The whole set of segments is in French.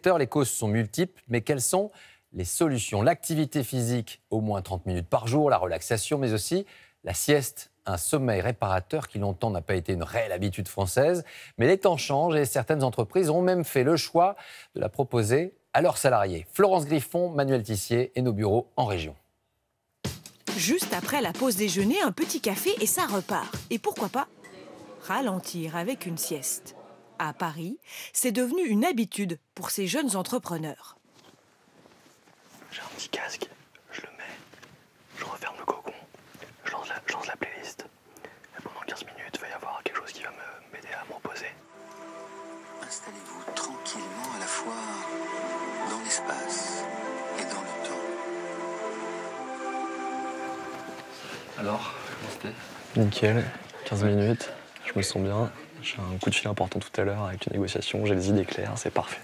secteur. Les causes sont multiples, mais quelles sont les solutions? L'activité physique, au moins 30 minutes par jour, la relaxation, mais aussi la sieste, un sommeil réparateur qui longtemps n'a pas été une réelle habitude française. Mais les temps changent et certaines entreprises ont même fait le choix de la proposer à leurs salariés. Florence Griffon, Manuel Tissier et nos bureaux en région. Juste après la pause déjeuner, un petit café et ça repart. Et pourquoi pas ralentir avec une sieste. À Paris, c'est devenu une habitude pour ces jeunes entrepreneurs. J'ai un petit casque, je le mets, je referme le cocon, je lance la playlist. Et pendant 15 minutes, il va y avoir quelque chose qui va m'aider à me reposer. Installez-vous tranquillement à la fois dans l'espace et dans le temps. Alors, comment c'était? Nickel, 15 minutes, je me sens bien. J'ai un coup de fil important tout à l'heure avec une négociation, j'ai les idées claires, c'est parfait.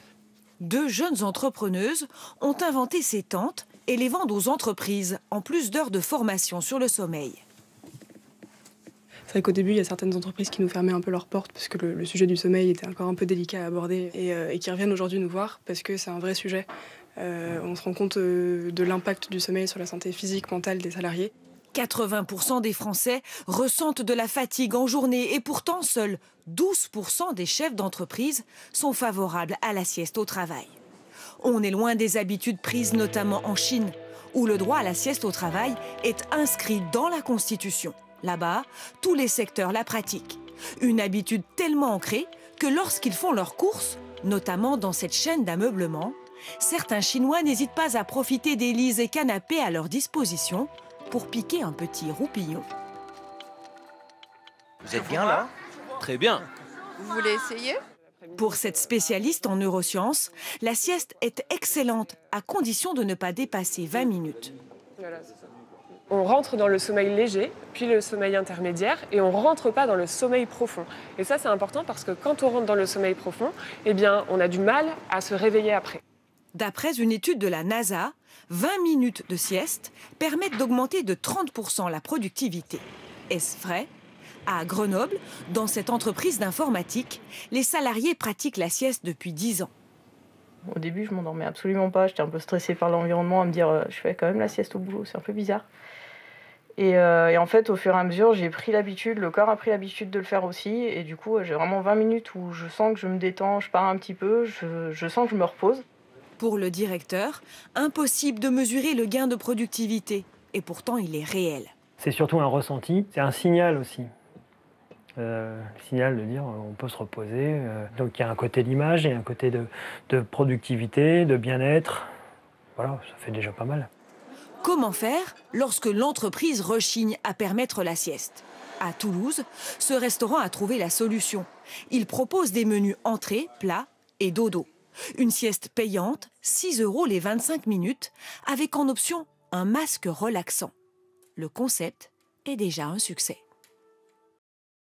Deux jeunes entrepreneuses ont inventé ces tentes et les vendent aux entreprises, en plus d'heures de formation sur le sommeil. C'est vrai qu'au début, il y a certaines entreprises qui nous fermaient un peu leurs portes parce que le sujet du sommeil était encore un peu délicat à aborder et qui reviennent aujourd'hui nous voir parce que c'est un vrai sujet. On se rend compte de l'impact du sommeil sur la santé physique, mentale des salariés. 80% des Français ressentent de la fatigue en journée et pourtant seuls 12% des chefs d'entreprise sont favorables à la sieste au travail. On est loin des habitudes prises notamment en Chine, où le droit à la sieste au travail est inscrit dans la Constitution. Là-bas, tous les secteurs la pratiquent. Une habitude tellement ancrée que lorsqu'ils font leurs courses, notamment dans cette chaîne d'ameublement, certains Chinois n'hésitent pas à profiter des lits et canapés à leur disposition pour piquer un petit roupillon. Vous êtes bien là? Très bien. Vous voulez essayer? Pour cette spécialiste en neurosciences, la sieste est excellente à condition de ne pas dépasser 20 minutes. Voilà, c'est ça. On rentre dans le sommeil léger, puis le sommeil intermédiaire, et on ne rentre pas dans le sommeil profond. Et ça, c'est important parce que quand on rentre dans le sommeil profond, eh bien, on a du mal à se réveiller après. D'après une étude de la NASA, 20 minutes de sieste permettent d'augmenter de 30% la productivité. Est-ce vrai? À Grenoble, dans cette entreprise d'informatique, les salariés pratiquent la sieste depuis 10 ans. Au début, je m'endormais absolument pas. J'étais un peu stressée par l'environnement, à me dire je fais quand même la sieste au boulot, c'est un peu bizarre. Et en fait, au fur et à mesure, j'ai pris l'habitude, le corps a pris l'habitude de le faire aussi. Et du coup, j'ai vraiment 20 minutes où je sens que je me détends, je pars un petit peu, je sens que je me repose. Pour le directeur, impossible de mesurer le gain de productivité. Et pourtant, il est réel. C'est surtout un ressenti, c'est un signal aussi. Le signal de dire on peut se reposer. Donc il y a un côté d'image et un côté de productivité, de bien-être. Voilà, ça fait déjà pas mal. Comment faire lorsque l'entreprise rechigne à permettre la sieste? À Toulouse, ce restaurant a trouvé la solution. Il propose des menus entrée, plat et dodo. Une sieste payante, 6 € les 25 minutes, avec en option un masque relaxant. Le concept est déjà un succès.